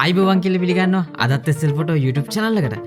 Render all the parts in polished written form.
අයිබෝවන් කියලා පිළිගන්නවා අදත් SLපොටෝ YouTube channel එකට.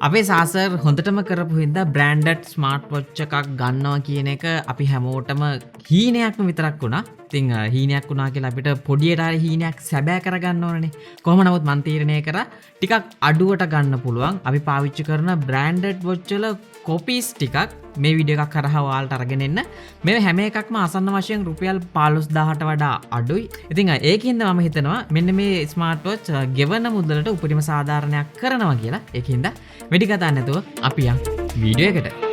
අපේ සාසර් හොඳටම කරපු හින්දා branded smart watch එකක් ගන්නවා කියන එක අපි හැමෝටම හීනයක්ම විතරක් වුණා. ඉතින් හීනයක් වුණා කියලා අපිට පොඩියට හරි හීනයක් සැබෑ කරගන්න ඕනනේ. කොහොම නමුත් මන් තීරණය කරා ටිකක් අඩුවට ගන්න පුළුවන්. අපි පාවිච්චි කරන branded watch වල copies ටිකක් මේ වීඩියෝ එකක් කරහා ඔයාලට අරගෙන එන්න. මේ හැම එකක්ම ආසන්න වශයෙන් රුපියල් 15000ට වඩා අඩුයි. ඉතින් ඒකින්ද මම හිතනවා මෙන්න මේ ස්මාර්ට් වොච් ගෙවන මුදලට උපරිම සාධාරණයක් කරනවා කියලා. ඒකින්ද වැඩි කතා නැතුව අපි යන් වීඩියෝ එකට.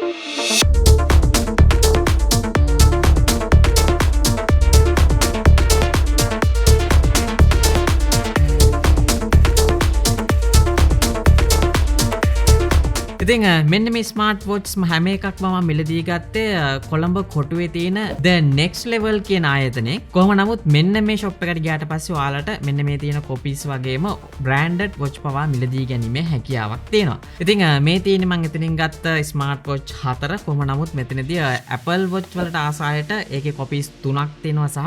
ඉතින් මෙන්න මේ ස්මාර්ට් වොච්ස් හැම එකක්ම මම මිලදී ගත්තේ කොළඹ කොටුවේ තියෙන The Next Level කියන ආයතනයේ. කොහොම නමුත් මෙන්න මේ shop එකට ගියාට පස්සේ ඔයාලට මෙන්න මේ තියෙන copies වගේම branded watch පවා මිලදී ගැනීමේ හැකියාවක් තියෙනවා. ඉතින් මේ තියෙන්නේ මම එතනින් ගත්ත ස්මාර්ට් වොච් 4. කොහොම නමුත් මෙතනදී Apple watch වලට ආසායට ඒකේ copies 3ක් තියෙනවා සහ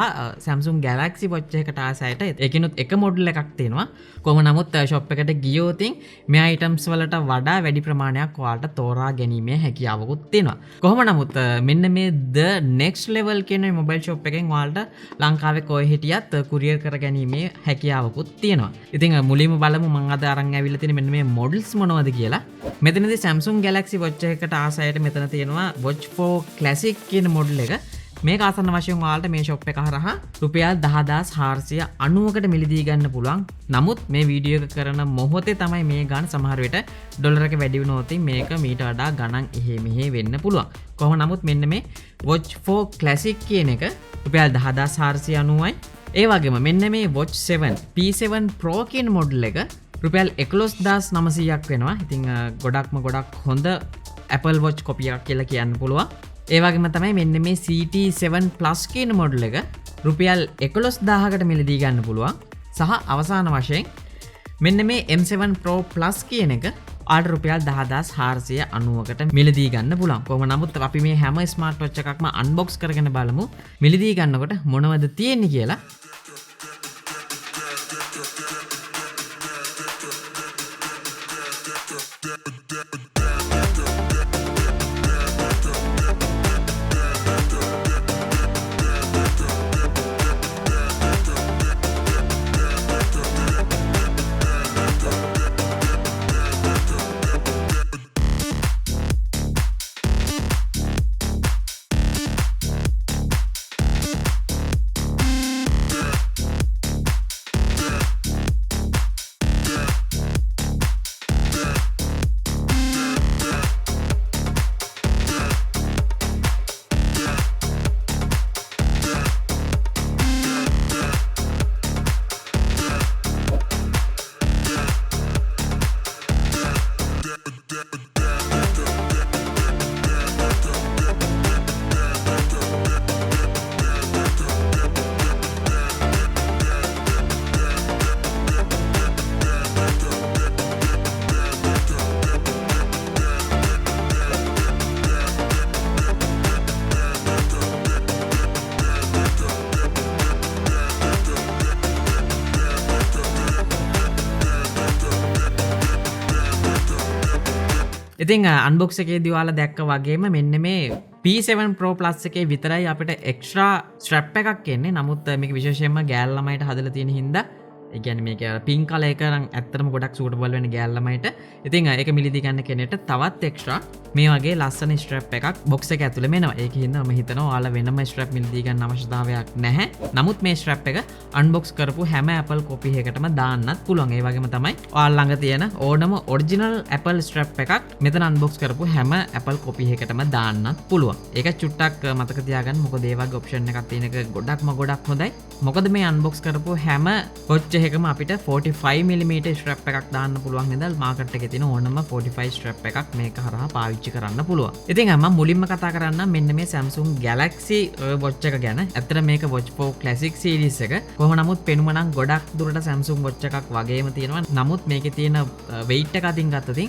Samsung Galaxy watch එකකට ආසායට ඒකිනුත් එක model එකක් තියෙනවා. කොහොම නමුත් shop එකට ගියොත් මේ items වලට වඩා වැඩි ප්‍රමාණයක් ඔයාලට තෝරා ගැනීමේ හැකියාවකුත් තියෙනවා. කොහොම නමුත් මෙන්න මේ The Next Level කියන මොබයිල් ෂොප් එකෙන් ඔයාලට ලංකාවේ කොහෙ හිටියත් courier කර ගැනීමේ හැකියාවකුත් තියෙනවා. ඉතින් මුලින්ම බලමු මම අද අරන් ඇවිල්ලා තියෙන මෙන්න මේ models මොනවද කියලා. මෙතනදී Samsung Galaxy watch එකකට ආසයට මෙතන තියෙනවා Watch 4 Classic කියන model එක. මේක ආසන්න වශයෙන් ඔයාලට මේ shop එක හරහා රුපියල් 10490කට මිලදී ගන්න පුළුවන්. නමුත් මේ වීඩියෝ එක කරන මොහොතේ තමයි මේ ගන්න සමහර විට ඩොලර් එක වැඩි වුණොත් මේක මීට වඩා ගණන් එහෙ මෙහෙ වෙන්න පුළුවන්. කොහොම නමුත් මෙන්න මේ Watch 4 Classic කියන එක රුපියල් 10490යි. ඒ වගේම මෙන්න මේ Watch 7 P7 Pro කියන මොඩල් එක රුපියල් 11900ක් වෙනවා. ඉතින් ගොඩක් හොඳ Apple Watch කොපි එකක් කියලා කියන්න පුළුවන්. ඒ වගේම තමයි මෙන්න මේ CT7 Plus කියන මොඩල් එක රුපියල් 11000කට මිලදී ගන්න පුළුවන්. සහ අවසාන වශයෙන් මෙන්න මේ M7 Pro Plus කියන එක ආට රුපියල් 10490කට මිලදී ගන්න පුළුවන්. කොහොම නමුත් අපි මේ හැම ස්මාර්ට් වොච් එකක්ම අන්බොක්ස් කරගෙන බලමු මිලදී ගන්නකොට මොනවද තියෙන්නේ කියලා. ඉතින් අන්බොක්ස් එකේදී ඔයාලා දැක්ක වගේම මෙන්න මේ P7 Pro Plus එකේ විතරයි අපිට එක්ස්ට්‍රා ස්ට්‍රැප් එකක් එන්නේ. නමුත් මේක විශේෂයෙන්ම ගෑල් ළමයිට හදලා තියෙන හින්දා ඒ කියන්නේ මේක පින්ක් කලර් එක නම් ඇත්තටම ගොඩක් සූටබල් වෙන ගෑල් ළමයිට. ඉතින් ඒක මිලදී ගන්න කෙනෙක්ට තවත් එක්ස්ට්‍රා මේ වගේ ලස්සන ස්ට්‍රැප් එකක් බොක්ස් එක ඇතුලේ මෙනවා. ඒකින්ද මම හිතනවා ඔයාලා වෙනම ස්ට්‍රැප් මිලදී ගන්න අවශ්‍යතාවයක් නැහැ. නමුත් මේ ස්ට්‍රැප් එක අන්බොක්ස් කරපු හැම Apple කොපි එකකටම දාන්නත් පුළුවන්. ඒ වගේම තමයි ඔයාලා ළඟ තියෙන ඕනම ඔරිජිනල් Apple ස්ට්‍රැප් එකක් මෙතන අන්බොක්ස් කරපු හැම Apple කොපි එකකටම දාන්නත් පුළුවන්. ඒක චුට්ටක් මතක තියාගන්න. මොකද ඒ වගේ ඔප්ෂන් එකක් තියෙන එක ගොඩක් හොඳයි. මොකද මේ අන්බොක්ස් කරපු හැම watch එකකම අපිට 45mm ස්ට්‍රැප් එකක් දාන්න පුළුවන් නේද? මාකට් එකේ තියෙන ඕනම 45 ස්ට්‍රැප් එකක් මේක හරහා පාවිච්චි කරන්න පුළුවන්. ඉතින් මම මුලින්ම කතා කරන්න මෙන්න මේ Samsung Galaxy watch එක ගැන. ඇත්තට මේක Watch 4 Classic series එක. කොහොම නමුත් පෙනුම නම් ගොඩක් දුරට Samsung watch එකක් වගේම තියෙනවා. නමුත් මේකේ තියෙන weight එක අතින් ගත්තොත්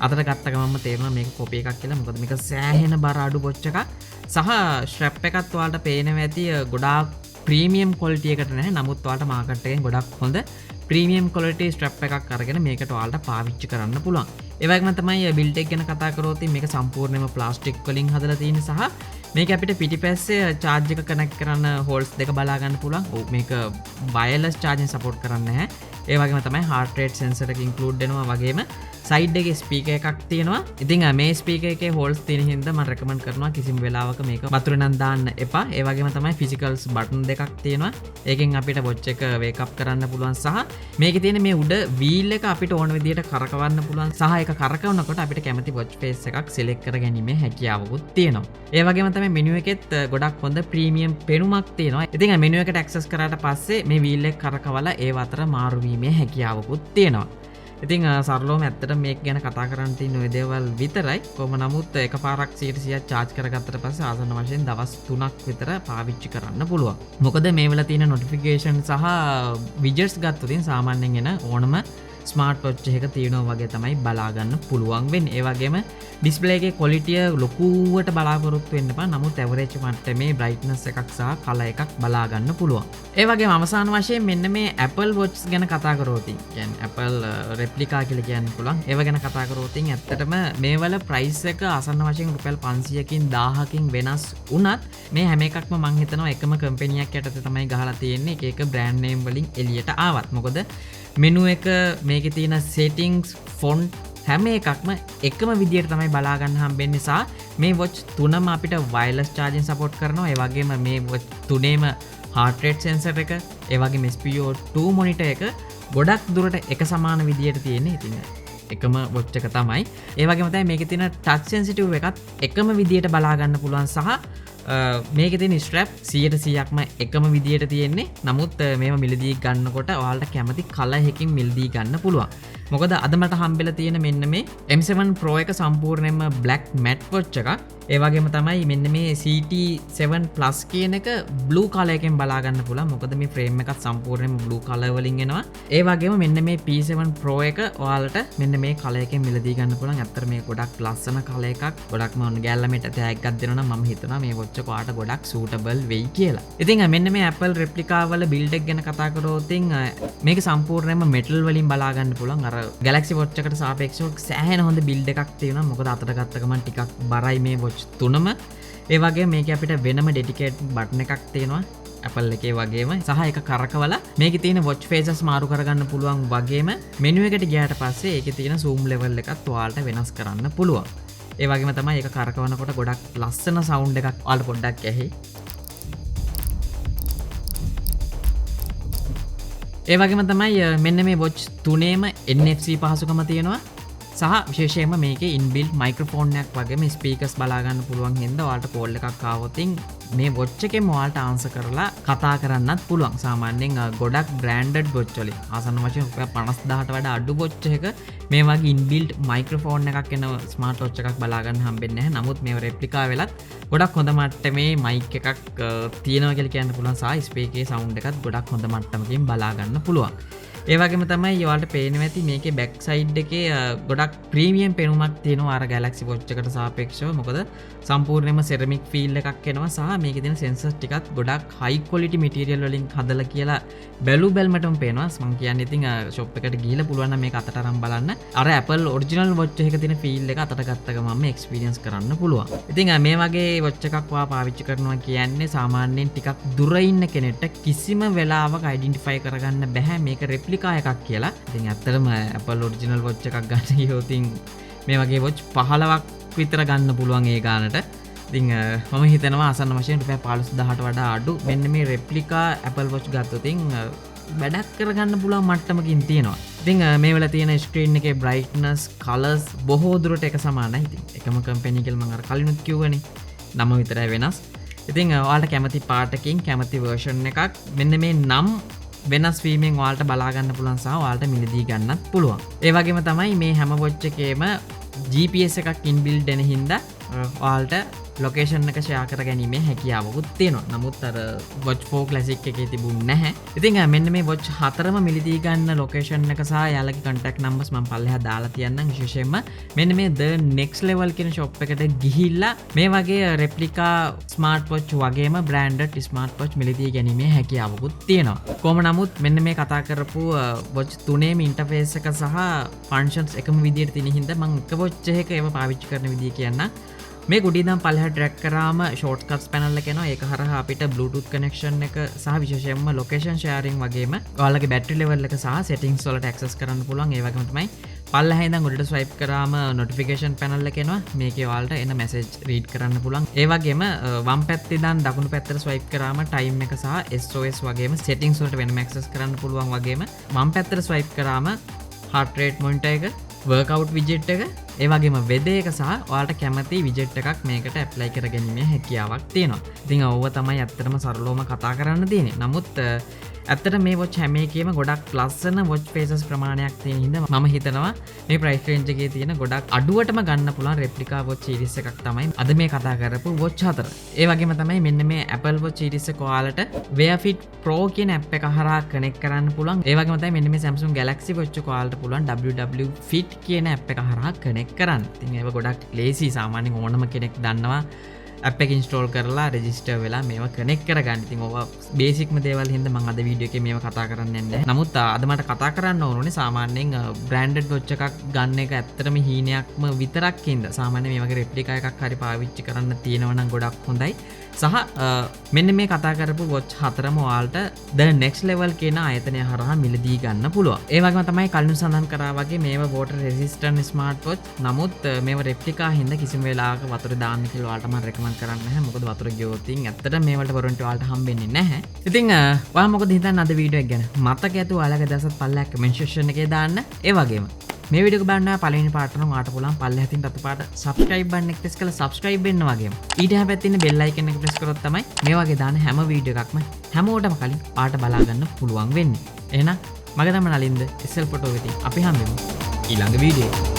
අතට ගත්ත ගමන්ම තේරෙනවා මේක කොපි එකක් කියලා. මොකද මේක සෑහෙන බර අඩු watch එකක්. සහ ස්ට්‍රැප් එකත් ඔයාලට පේනවා ඇති ගොඩාක් ප්‍රීමියම් ක්වොලිටි එකට නැහැ. නමුත් ඔයාලට මාකට් එකෙන් ගොඩක් හොඳ ප්‍රීමියම් ක්වොලිටි ස්ට්‍රැප් එකක් අරගෙන මේකට ඔයාලට පාවිච්චි කරන්න පුළුවන්. ඒ වගේම තමයි බිල්ඩ් එක ගැන කතා කරොත් මේක සම්පූර්ණයෙන්ම ප්ලාස්ටික් වලින් හදලා තියෙන සහ මේක අපිට පිටිපස්සේ charge එක කනෙක්ට් කරන්න holes දෙක බලා ගන්න පුළුවන්. ඔව් මේක wireless charging support කරන්නේ නැහැ. ඒ වගේම තමයි heart rate sensor එක include වෙනවා වගේම side එකේ speaker එකක් තියෙනවා. ඉතින් මේ speaker එකේ holes තියෙන හින්දා මම recommend කරනවා කිසිම වෙලාවක මේක වතුරේ නම් දාන්න එපා. ඒ වගේම තමයි physicals button දෙකක් තියෙනවා. ඒකෙන් අපිට watch එක wake up කරන්න පුළුවන් සහ මේකේ තියෙන මේ උඩ wheel එක අපිට ඕන විදිහට කරකවන්න පුළුවන් සහ ඒක කරකවනකොට අපිට කැමති watch face එකක් select කරගැනීමේ හැකියාවකුත් තියෙනවා. ඒ වගේම තමයි menu එකෙත් ගොඩක් හොඳ premium පෙනුමක් තියෙනවා. ඉතින් menu එකට access කරාට පස්සේ මේ wheel එක කරකවලා ඒ අතර මාරු වීමේ හැකියාවකුත් තියෙනවා. ඉතින් සරලවම ඇත්තට මේක ගැන කතා කරන්න තියෙන ඔය දේවල් විතරයි. කොහොම නමුත් එකපාරක් 100% charge කරගත්තට පස්සේ ආසන්න වශයෙන් දවස් 3ක් විතර පාවිච්චි කරන්න පුළුවන්. මොකද මේ වල තියෙන notification සහ widgets ගත්තොත් සාමාන්‍යයෙන් එන ඕනම ස්මාර්ට් වොච් එකක තියෙනවා වගේ තමයි බලා ගන්න පුළුවන් වෙන්නේ. ඒ වගේම ඩිස්ප්ලේ එකේ ක්වොලිටිය ලොකුවට බලාපොරොත්තු වෙන්න එපා. නමුත් ඇවරේජ් මට්ටමේ බ්‍රයිට්නස් එකක් සහ කලර් එකක් බලා ගන්න පුළුවන්. ඒ වගේම අවසාන වශයෙන් මෙන්න මේ Apple Watch ගැන කතා කරොත් කියන්නේ Apple replica කියලා කියන්න පුළුවන්. ඒව ගැන කතා කරොත් ඇත්තටම මේ වල price එක ආසන්න වශයෙන් රුපියල් 500කින් 1000කින් වෙනස් වුණත් මේ හැම එකක්ම මම හිතනවා එකම කම්පැනියක් යටතේ තමයි ගහලා තියෙන්නේ. එක එක brand name වලින් එළියට ආවත්. මොකද මෙනු එක මේකේ තියෙන settings font හැම එකක්ම එකම විදියට තමයි බලා ගන්න හම්බෙන්නේ සහ මේ watch තුනම අපිට wireless charging support කරනවා. ඒ වගේම මේ watch තුනේම heart rate sensor එක, ඒ වගේම SpO2 monitor එක ගොඩක් දුරට එක සමාන විදියට තියෙන්නේ. ඉතින් එකම watch එක තමයි. ඒ වගේම තමයි මේකේ තියෙන touch sensitive එකත් එකම විදියට බලා ගන්න පුළුවන් සහ මේකේ තියෙන ස්ට්‍රැප් 100%ක්ම එකම විදියට තියෙන්නේ. නමුත් මේව මිලදී ගන්නකොට ඔයාලට කැමති කලර් එකකින් මිලදී ගන්න පුළුවන්. මොකද අද මට හම්බෙලා තියෙන මෙන්න මේ M7 Pro එක සම්පූර්ණයෙන්ම black matte watch එකක්. ඒ වගේම තමයි මෙන්න මේ CT7 Plus කියන එක blue color එකෙන් බලා ගන්න පුළුවන්. මොකද මේ frame එකත් සම්පූර්ණයෙන්ම blue color වලින් එනවා. ඒ වගේම මෙන්න මේ P7 Pro එක ඔයාලට මෙන්න මේ color එකෙන් මිලදී ගන්න පුළුවන්. ඇත්තට මේ ගොඩක් ලස්සන color එකක්. ගොඩක්ම ඔන්න ගෑල්ලමෙට tag එකක් දෙනවා නම් මම හිතනවා මේ watch එක ඔයාලට ගොඩක් suitable වෙයි කියලා. ඉතින් මෙන්න මේ Apple replica වල build එක ගැන කතා කරොත් මේක සම්පූර්ණයෙන්ම metal වලින් බලා ගන්න පුළුවන්. අර Galaxy Watch එකට සාපේක්ෂව සෑහෙන හොඳ build එකක් තියෙනවා. මොකද අතට ගත්ත ගමන් ටිකක් බරයි මේ watch තුනම. ඒ වගේම මේක අපිට වෙනම dedicated button එකක් තියෙනවා Apple එකේ වගේම සහ ඒක කරකවලා මේකේ තියෙන watch faces මාරු කරගන්න පුළුවන් වගේම menu එකට ගියාට පස්සේ ඒකේ තියෙන zoom level එකත් ඔයාලට වෙනස් කරන්න පුළුවන්. ඒ වගේම තමයි ඒක කරකවනකොට ගොඩක් ලස්සන sound එකක් ඔයාලට පොඩ්ඩක් ඇහි. ඒ වගේම තමයි මෙන්න මේ watch තුනේම NFC පහසුකම තියෙනවා. සහ විශේෂයෙන්ම මේකේ ඉන්බිල්ට් මයික්‍රොෆෝන් එකක් වගේම ස්පීකර්ස් බලා ගන්න පුළුවන් හින්දා ඔයාලට කෝල් එකක් ආවොත් මේ watch එකෙන් ඔයාලට ආන්සර් කරලා කතා කරන්නත් පුළුවන්. සාමාන්‍යයෙන් ගොඩක් බ්‍රෑන්ඩඩ් watch වලින් ආසන්න වශයෙන් රුපියල් 50000ට වඩා අඩු watch එකක මේ වගේ ඉන්බිල්ට් මයික්‍රොෆෝන් එකක් එන ස්මාර්ට් watch එකක් බලා ගන්න හම්බෙන්නේ නැහැ. නමුත් මේව රෙප්ලිකා වෙලත් ගොඩක් හොඳ මට්ටමේ මයික් එකක් තියෙනවා කියලා කියන්න පුළුවන්. සහ ස්පීකර් එකේ සවුන්ඩ් එකත් ගොඩක් හොඳ මට්ටමකින් බලා ගන්න පුළුවන්. ඒ වගේම තමයි ඔයාලට පේනවා ඇති මේකේ බෑක් සයිඩ් එකේ ගොඩක් ප්‍රීමියම් පෙනුමක් තියෙනවා අර Galaxy Watch එකට සාපේක්ෂව. මොකද සම්පූර්ණයෙන්ම සෙරමික් ෆීල් එකක් එනවා සහ මේකේ තියෙන සෙන්සර්ස් ටිකත් ගොඩක් හයි ක්වොලිටි මැටීරියල් වලින් හදලා කියලා බැලුමටම පේනවා. මම කියන්නේ ඉතින් ෂොප් එකට ගිහිල්ලා පුළුවන් නම් මේක අතට අරන් බලන්න. අර Apple ඔරිජිනල් watch එකක තියෙන ෆීල් එක අතට ගත්ත ගමන් එක්ස්පීරියන්ස් කරන්න පුළුවන්. ඉතින් මේ වගේ watch එකක් ඔයා පාවිච්චි කරනවා කියන්නේ සාමාන්‍යයෙන් ටිකක් දුර ඉන්න කෙනෙක්ට කිසිම වෙලාවක අයිඩෙන්ටිෆයි කරගන්න බෑ මේක replica එකක් කියලා. ඉතින් ඇත්තටම Apple ඔරිජිනල් watch එකක් ගන්න ගියොත් මේ වගේ watch 15ක් විතර ගන්න පුළුවන් ඒ ගානට. ඉතින් මම හිතනවා ආසන්න වශයෙන් රුපියල් 15000ට වඩා අඩු මෙන්න මේ replica Apple watch ගත්තොත් වැඩක් කරගන්න පුළුවන් මට්ටමකින් තියෙනවා. ඉතින් මේ වල තියෙන ස්ක්‍රීන් එකේ brightness colors බොහෝ දුරට එක සමානයි. ඉතින් එකම කම්පැනි කියලා මම අර කලිනුත් කිව්වනේ. නම විතරයි වෙනස්. ඉතින් ඔයාලට කැමති පාටකින් කැමති version එකක් මෙන්න මේ නම් වෙනස් වීමෙන් ඔයාලට බලා ගන්න පුළුවන් සහ ඔයාලට මිලදී ගන්නත් පුළුවන්. ඒ වගේම තමයි මේ හැම watch එකේම GPS එකක් ඉන්බිල්ඩ් වෙන හින්දා ඔයාලට ලොකේෂන් එක ෂෙයා කර ගැනීමේ හැකියාවකුත් තියෙනවා. නමුත් අර Watch 4 Classic එකේ තිබුණ නැහැ. ඉතින් මෙන්න මේ Watch 4ම මිලදී ගන්න ලොකේෂන් එක සහ යාලගේ contact numbers මම පල්ලෙහා දාලා තියන්නම්. විශේෂයෙන්ම මෙන්න මේ The Next Level කියන shop එකට ගිහිල්ලා මේ වගේ replica smart watch වගේම branded smart watch මිලදී ගැනීමේ හැකියාවකුත් තියෙනවා. කොහොම නමුත් මෙන්න මේ කතා කරපු watch තුනේම interface එක සහ functions එකම විදිහට තියෙන හින්දා මම එක watch එකක ඒව පාවිච්චි කරන විදිහ කියන්නම්. මේ ගුඩිදම් පල්ලෙහා ඩ්‍රැග් කරාම shortcuts panel එක එනවා. ඒක හරහා අපිට bluetooth connection එක සහ විශේෂයෙන්ම location sharing වගේම ඔයාලගේ battery level එක සහ settings වලට access කරන්න පුළුවන්. ඒ වගේම තමයි පල්ලෙහා ඉඳන් උඩට swipe කරාම notification panel එක එනවා. මේකේ ඔයාලට එන message read කරන්න පුළුවන්. ඒ වගේම වම් පැත්තේ ඉඳන් දකුණු පැත්තට swipe කරාම time එක සහ SOS වගේම settings වලට වෙනම access කරන්න පුළුවන්. වගේම වම් පැත්තට swipe කරාම heart rate monitor එක, workout widget එක, ඒ වගේම weather එක සහ ඔයාලට කැමති widget එකක් මේකට apply කරගැනීමේ හැකියාවක් තියෙනවා. ඉතින් ඕව තමයි ඇත්තටම සරලවම කතා කරන්න තියෙන්නේ. නමුත් ඇත්තට මේ watch හැම එකේම ගොඩක් ලස්සන watch faces ප්‍රමාණයක් තියෙන හින්දා මම හිතනවා මේ price range එකේ තියෙන ගොඩක් අඩුවටම ගන්න පුළුවන් replica watch series එකක් තමයි අද මේ කතා කරපු watch 4. ඒ වගේම තමයි මෙන්න මේ Apple watch series එක ඔයාලට Wear Fit Pro කියන app එක හරහා connect කරන්න පුළුවන්. ඒ වගේම තමයි මෙන්න මේ Samsung Galaxy watch එක ඔයාලට පුළුවන් WW Fit කියන app එක හරහා connect කරන්න. ඉතින් ඒක ගොඩක් lazy. සාමාන්‍යයෙන් ඕනම කෙනෙක් දන්නවා app එක install කරලා register වෙලා මේවා connect කරගන්න. ඉතින් ඕවා බේසික්ම දේවල් හින්දා මම අද වීඩියෝ එකේ මේවා කතා කරන්නේ නැහැ. නමුත් අද මට කතා කරන්න ඕනේ සාමාන්‍යයෙන් branded watch එකක් ගන්න එක ඇත්තටම හීනයක්ම විතරක් හින්දා. සාමාන්‍යයෙන් මේ වගේ replica එකක් හරි පාවිච්චි කරන්න තියෙනවා නම් ගොඩක් හොඳයි. සහ මෙන්න මේ කතා කරපු watch 4ම ඔයාලට The Next Level කියන ආයතනය හරහා මිලදී ගන්න පුළුවන්. ඒ වගේම තමයි කලින් සඳහන් කරා වගේ මේවා water resistant smart watch. නමුත් මේවා replica හින්දා කිසිම වෙලාවක වතුර දාන්න කියලා ඔයාලට මම recommend කරන්නේ නැහැ. මොකද වතුර ගියොත් ඇත්තට මේ වලට warranty ඔයාලට හම්බෙන්නේ නැහැ. ඉතින් ඔයා මොකද හිතන්නේ අද වීඩියෝ එක ගැන? මතක ඇතුව ඔයාලගේ දවසත් පල්ලෙහා comment section එකේ දාන්න. ඒ වගේම මේ වීඩියෝ එක බලන්න පළවෙනි පාට නම් ඔයාලට පුළුවන් පල්ලෙහා තියෙන රතු පාට subscribe button එක press කරලා subscribe වෙන්න වගේම ඊට එහා පැත්තේ ඉන්න bell icon එක press කරොත් තමයි මේ වගේ දාන හැම වීඩියෝ එකක්ම හැමෝටම කලින් ඔයාලට බලා ගන්න පුළුවන් වෙන්නේ. එහෙනම් මගේ නම නලින්ද SL photo වෙතින් අපි හම්බෙමු ඊළඟ වීඩියෝ එකේ.